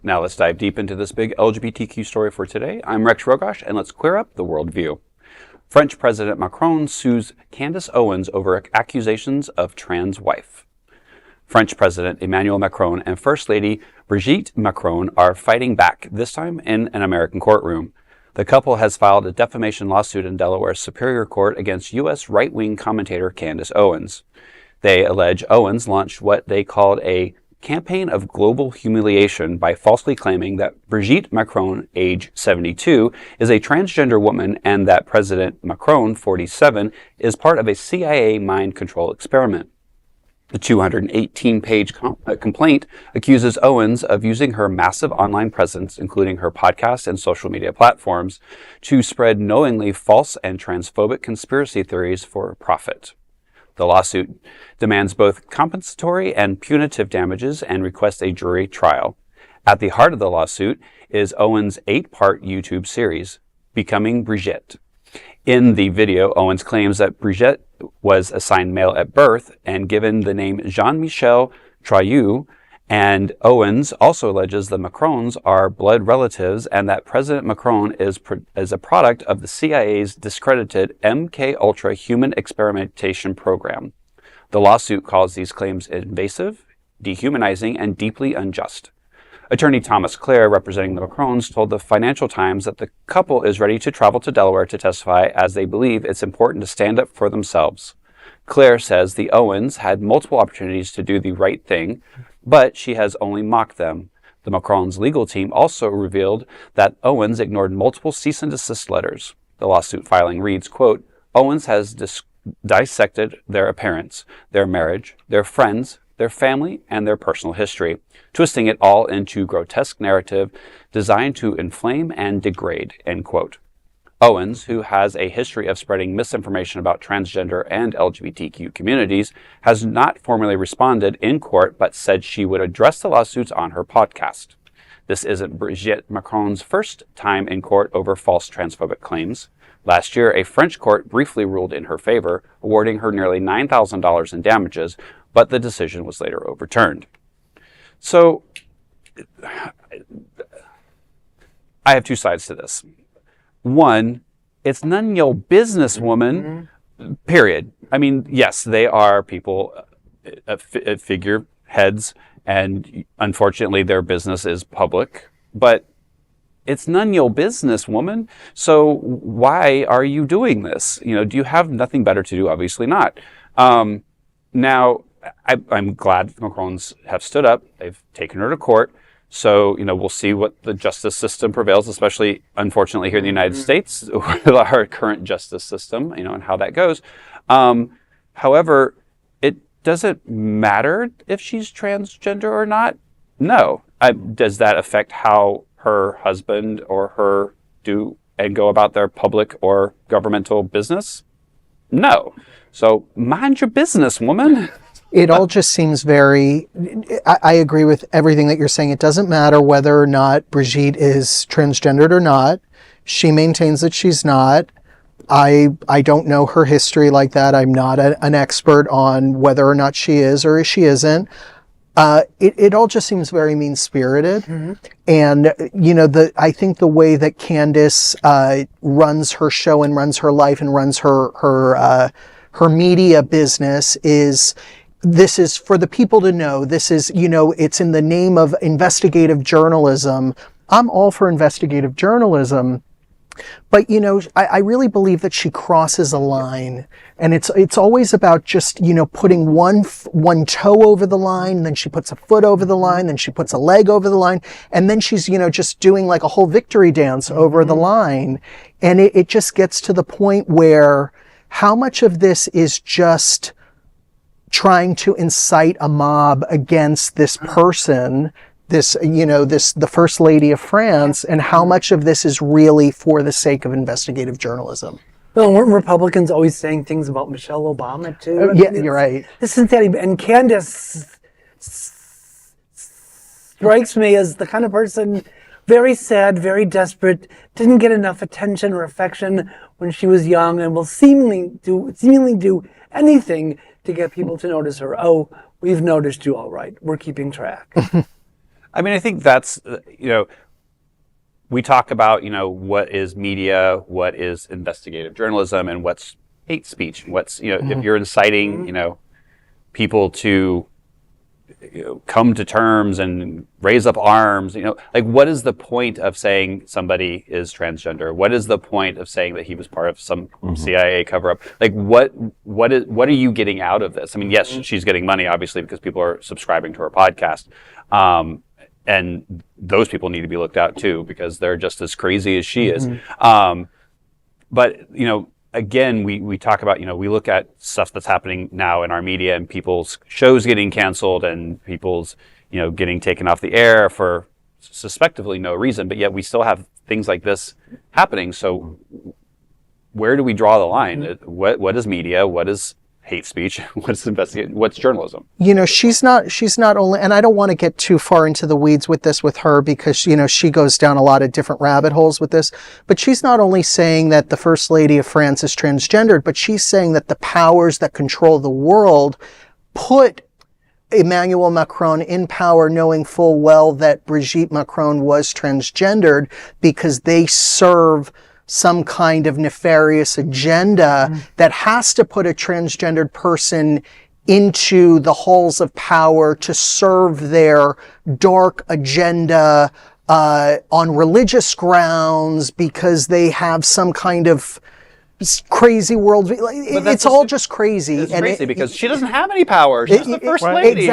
Now let's dive deep into this big LGBTQ story for today. I'm Rex Rogosh, and let's clear up the worldview. French President Macron sues Candace Owens over accusations of trans wife. French President Emmanuel Macron and First Lady Brigitte Macron are fighting back, this time in an American courtroom. The couple has filed a defamation lawsuit in Delaware's Superior Court against U.S. right-wing commentator Candace Owens. They allege Owens launched what they called a campaign of global humiliation by falsely claiming that Brigitte Macron, age 72, is a transgender woman and that President Macron, 47, is part of a CIA mind control experiment. The 218-page complaint accuses Owens of using her massive online presence, including her podcast and social media platforms, to spread knowingly false and transphobic conspiracy theories for profit. The lawsuit demands both compensatory and punitive damages and requests a jury trial. At the heart of the lawsuit is Owens' 8-part YouTube series, Becoming Brigitte. In the video, Owens claims that Brigitte was assigned male at birth and given the name Jean-Michel Troyou, and Owens also alleges the Macrons are blood relatives and that President Macron is a product of the CIA's discredited MK-Ultra human experimentation program. The lawsuit calls these claims invasive, dehumanizing, and deeply unjust. Attorney Thomas Clare, representing the Macrons, told the Financial Times that the couple is ready to travel to Delaware to testify as they believe it's important to stand up for themselves. Clare says the Owens had multiple opportunities to do the right thing, but she has only mocked them. The Macron's legal team also revealed that Owens ignored multiple cease and desist letters. The lawsuit filing reads, quote, Owens has dissected their appearance, their marriage, their friends, their family, and their personal history, twisting it all into grotesque narrative designed to inflame and degrade, end quote. Owens, who has a history of spreading misinformation about transgender and LGBTQ communities, has not formally responded in court but said she would address the lawsuits on her podcast. This isn't Brigitte Macron's first time in court over false transphobic claims. Last year, a French court briefly ruled in her favor, awarding her nearly $9,000 in damages, but the decision was later overturned. So, I have two sides to this. One, it's none of your business, woman, period. I mean, yes, they are people, figureheads, and unfortunately their business is public, but it's none of your business, woman. So why are you doing this? Do you have nothing better to do? Obviously not. Now, I'm glad the Macrons have stood up. They've taken her to court. So, we'll see what the justice system prevails, especially, unfortunately, here in the United States, with our current justice system, and how that goes. However, it doesn't matter if she's transgender or not. No. Does that affect how her husband or her do and go about their public or governmental business? No. So, mind your business, woman. It all just seems I agree with everything that you're saying. It doesn't matter whether or not Brigitte is transgendered or not. She maintains that she's not. I don't know her history like that. I'm not an expert on whether or not she is or she isn't. It all just seems very mean-spirited. Mm-hmm. And, I think the way that Candace runs her show and runs her life and runs her media business is... This is for the people to know. This is, it's in the name of investigative journalism. I'm all for investigative journalism. But, I really believe that she crosses a line. And it's always about just, putting one toe over the line, then she puts a foot over the line, then she puts a leg over the line, and then she's, just doing like a whole victory dance over the line. And it just gets to the point where how much of this is just trying to incite a mob against this person, the First Lady of France, and how much of this is really for the sake of investigative journalism. Well, weren't Republicans always saying things about Michelle Obama, too? Yeah, you're right. This isn't that, and Candace strikes me as the kind of person, very sad, very desperate, didn't get enough attention or affection when she was young, and will seemingly do anything to get people to notice her. Oh, we've noticed you all right. We're keeping track. I mean, I think that's, we talk about, what is media, what is investigative journalism, and what's hate speech. What's, if you're inciting, people to come to terms and raise up arms, like what is the point of saying somebody is transgender? What is the point of saying that he was part of some CIA cover up? Like what are you getting out of this? I mean, yes, she's getting money obviously because people are subscribing to her podcast. And those people need to be looked at too because they're just as crazy as she is. But again, we talk about, we look at stuff that's happening now in our media and people's shows getting canceled and people's, getting taken off the air for suspectively no reason, but yet we still have things like this happening. So where do we draw the line? What is media? What is hate speech? What's investigate? What's journalism? She's not only, and I don't want to get too far into the weeds with this with her because, she goes down a lot of different rabbit holes with this, but she's not only saying that the First Lady of France is transgendered, but she's saying that the powers that control the world put Emmanuel Macron in power knowing full well that Brigitte Macron was transgendered because they serve some kind of nefarious agenda that has to put a transgendered person into the halls of power to serve their dark agenda on religious grounds because they have some kind of crazy world. It's all just crazy. It's crazy because she doesn't have any power. She's the First Lady.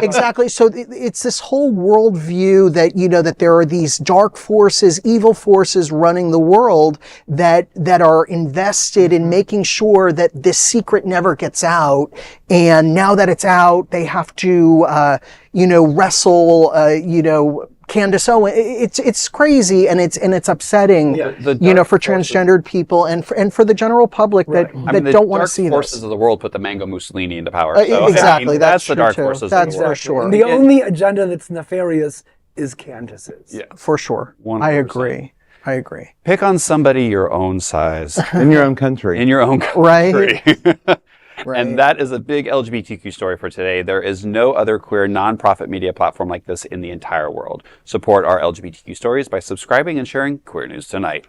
Exactly. So it's this whole worldview that, that there are these dark forces, evil forces running the world that are invested in making sure that this secret never gets out. And now that it's out, they have to, wrestle, Candace Owens. It's crazy and it's upsetting, for transgendered people and for the general public that don't want to see this. The forces of the world put the Mango Mussolini into power. So, exactly, that's the dark forces. That's of the world. for sure. And the only agenda that's nefarious is Candace's. Yeah, for sure. 100%. I agree. Pick on somebody your own size in your own country. In your own country. Right. And that is a big LGBTQ story for today. There is no other queer nonprofit media platform like this in the entire world. Support our LGBTQ stories by subscribing and sharing Queer News Tonight.